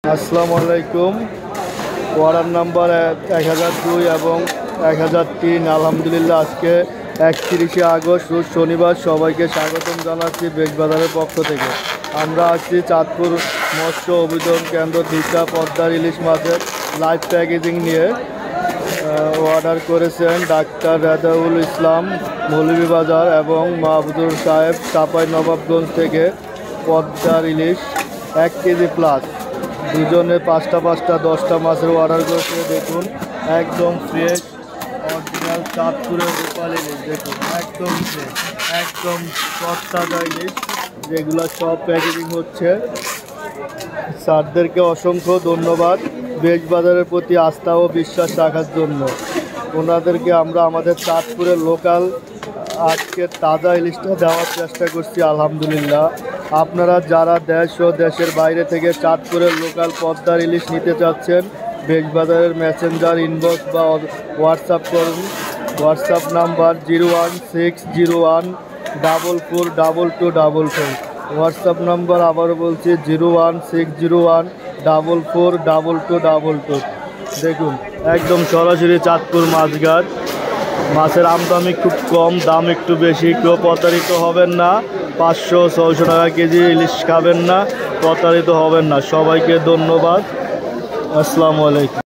আসসালামু আলাইকুম। Order number 1002 এবং 1003। আলহামদুলিল্লাহ, আজকে 31শে আগস্ট রোজ শনিবার। সবাইকে স্বাগতম জানাচ্ছি বেগবাজারের পক্ষ থেকে। আমরা আছি চাঁদপুর মৎস্য অভিযোগ কেন্দ্র দিশা পদ্মার ইলিশ মাছের লাইভ প্যাকেজিং নিয়ে। অর্ডার করেছেন ডাক্তার রেজাউল ইসলাম মৌলভীবাজার এবং মাহবুদুর সাহেব চাঁপাইনবাবগঞ্জ থেকে। পদ্মার ইলিশ 1 কেজি প্লাস, দুজনে 5টা 10টা মাছের অর্ডার করেছে। দেখুন, একদম ফ্রেশ অরিজিনাল চাঁদপুরের রূপালী ইলিশ। দেখুন, একদম ফ্রেশ, একদম তরতাজা ইলিশ, যেগুলো সব প্যাকেজিং হচ্ছে। স্যারদেরকে অসংখ্য ধন্যবাদ বেগবাজারের প্রতি আস্থা ও বিশ্বাস রাখার জন্য। ওনাদেরকে আমরা আমাদের চাঁদপুরের লোকাল আজকের তাজা ইলিশটা দেওয়ার চেষ্টা করছি। আলহামদুলিল্লাহ, আপনারা যারা দেশ ও দেশের বাইরে থেকে চাঁদপুরের লোকাল পদ্মার ইলিশ নিতে চাচ্ছেন, বেগবাজারের মেসেঞ্জার ইনবক্স বা হোয়াটসঅ্যাপ করুন। WhatsApp number 01601442222। হোয়াটসঅ্যাপ নাম্বার আবারও বলছি 01601442222। দেখুন, একদম সরাসরি চাঁদপুর মাছঘাট। মাছের আমদানি খুব কম, দাম একটু বেশি। কেউ প্রতারিত হবেন না। 500-600 টাকা কেজি ইলিশ খাবেন না, প্রতারিত হবেন না। সবাইকে ধন্যবাদ। আসসালামু আলাইকুম।